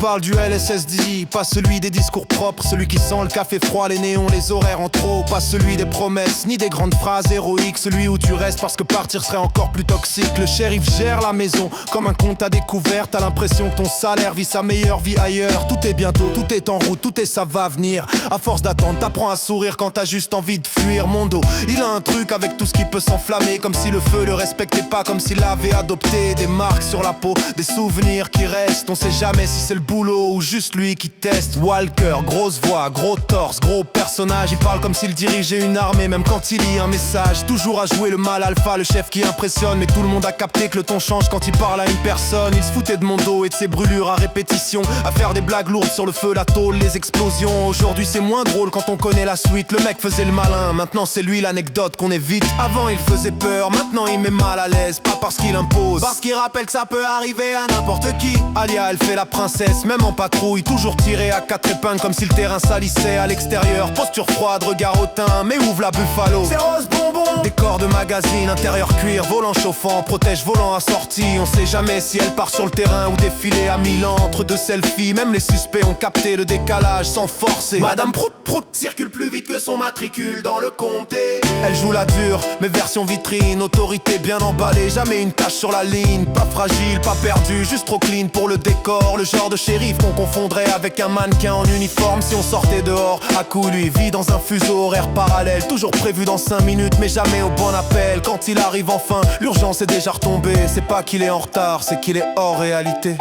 parle du LSSD, pas celui des discours propres, celui qui sent le café froid, les néons, les horaires en trop. Pas celui des promesses, ni des grandes phrases héroïques, celui où tu restes parce que partir serait encore plus toxique. Le shérif gère la maison comme un compte à découvert. T'as l'impression que ton salaire vit sa meilleure vie ailleurs. Tout est bientôt, tout est en route, tout est ça va venir. À force d'attendre, t'apprends à sourire quand t'as juste envie de fuir. Mon dos, il a un truc avec tout ce qui peut s'enflammer, comme si le feu le respectait pas, comme s'il avait adopté des marques sur la peau, des souvenirs qui restent. On sait jamais si c'est le boulot ou juste lui qui teste. Walker, grosse voix, gros torse, gros personnage. Il parle comme s'il dirigeait une armée, même quand il lit un message. Toujours à jouer le mal alpha, le chef qui impressionne. Mais tout le monde a capté que le ton change quand il parle à une personne. Il se foutait de mon dos et de ses brûlures à répétition, à faire des blagues lourdes sur le feu, la tôle, les explosions. Aujourd'hui c'est moins drôle quand on connaît la suite. Le mec faisait le malin, maintenant c'est lui l'anecdote qu'on évite. Avant il faisait peur, maintenant il met mal à l'aise. Pas parce qu'il impose, parce qu'il rappelle que ça peut arriver à n'importe qui. Alia elle fait la princesse, même en patrouille, toujours tirée à quatre épingles comme si le terrain salissait à l'extérieur. Posture froide, regard hautain, mais ouvre la Buffalo. C'est rose bonbon, décor de magazine, intérieur cuir, volant chauffant, protège volant assorti. On sait jamais si elle part sur le terrain ou défiler à Milan. Entre deux selfies, même les suspects ont capté le décalage sans forcer. Madame Prout Prout circule plus vite que son matricule dans le comté. Elle joue la dure, mais version vitrine, autorité bien emballée, jamais une tache sur la ligne. Pas fragile, pas perdu, juste trop clean pour le décor. Le genre de shérif qu'on confondrait avec un mannequin en uniforme si on sortait dehors. À coup lui vit dans un fuseau horaire parallèle, toujours prévu dans 5 minutes mais jamais au bon appel. Quand il arrive enfin, l'urgence est déjà retombée. C'est pas qu'il est en retard, c'est qu'il est hors réalité.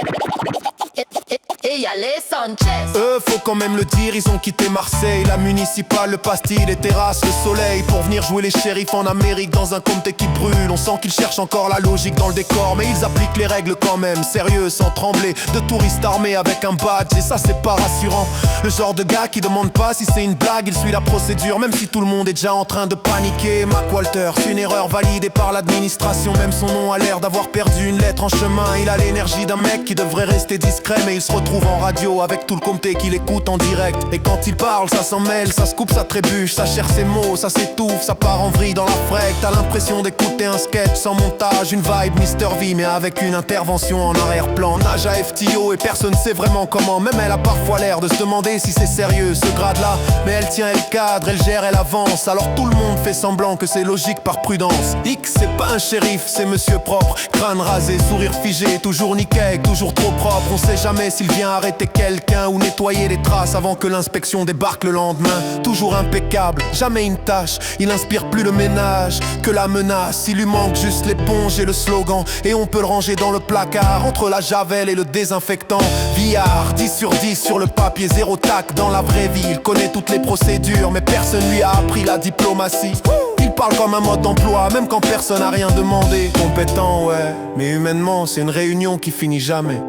Et y'a les Sanchez. Faut quand même le dire, ils ont quitté Marseille, la municipale, le pastis, les terrasses, le soleil, pour venir jouer les shérifs en Amérique dans un comté qui brûle. On sent qu'ils cherchent encore la logique dans le décor, mais ils appliquent les règles quand même, sérieux, sans trembler. De touristes armés avec un badge, et ça c'est pas rassurant. Le genre de gars qui demande pas si c'est une blague, il suit la procédure, même si tout le monde est déjà en train de paniquer. Mac Walter, c'est une erreur validée par l'administration, même son nom a l'air d'avoir perdu une lettre en chemin. Il a l'énergie d'un mec qui devrait rester discret, mais il se retrouve en radio avec tout le comté qui l'écoute en direct. Et quand il parle, ça s'en mêle, ça se coupe, ça trébuche, ça cherche ses mots, ça s'étouffe, ça part en vrille dans la frec. T'as l'impression d'écouter un sketch sans montage, une vibe Mr V mais avec une intervention en arrière-plan. Nage à FTO et personne sait vraiment comment, même elle a parfois l'air de se demander si c'est sérieux ce grade là. Mais elle tient, elle cadre, elle gère, elle avance, alors tout le monde fait semblant que c'est logique par prudence. X c'est pas un shérif, c'est monsieur propre, crâne rasé, sourire figé, toujours nickel, toujours trop propre. On sait jamais s'il vient arrêter quelqu'un ou nettoyer les traces avant que l'inspection débarque le lendemain. Toujours impeccable, jamais une tâche, il inspire plus le ménage que la menace. Il lui manque juste l'éponge et le slogan, et on peut le ranger dans le placard entre la javel et le désinfectant. Villard, 10 sur 10 sur le papier, zéro tac dans la vraie vie. Il connaît toutes les procédures mais personne lui a appris la diplomatie. Il parle comme un mode d'emploi, même quand personne n'a rien demandé. Compétent ouais, mais humainement c'est une réunion qui finit jamais.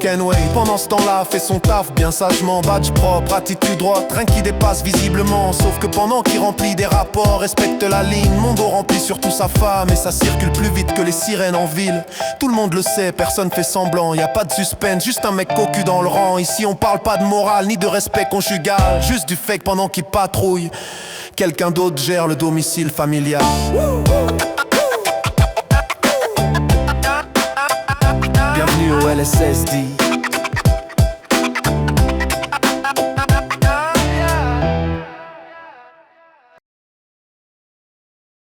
Kenway, pendant ce temps-là, fait son taf bien sagement, badge propre, attitude droite, rien qui dépasse visiblement. Sauf que pendant qu'il remplit des rapports, respecte la ligne, mon dos remplit surtout sa femme, et ça circule plus vite que les sirènes en ville. Tout le monde le sait, personne fait semblant, y a pas de suspense, juste un mec cocu dans le rang. Ici on parle pas de morale ni de respect conjugal, juste du fake pendant qu'il patrouille. Quelqu'un d'autre gère le domicile familial. Bienvenue au LSSD.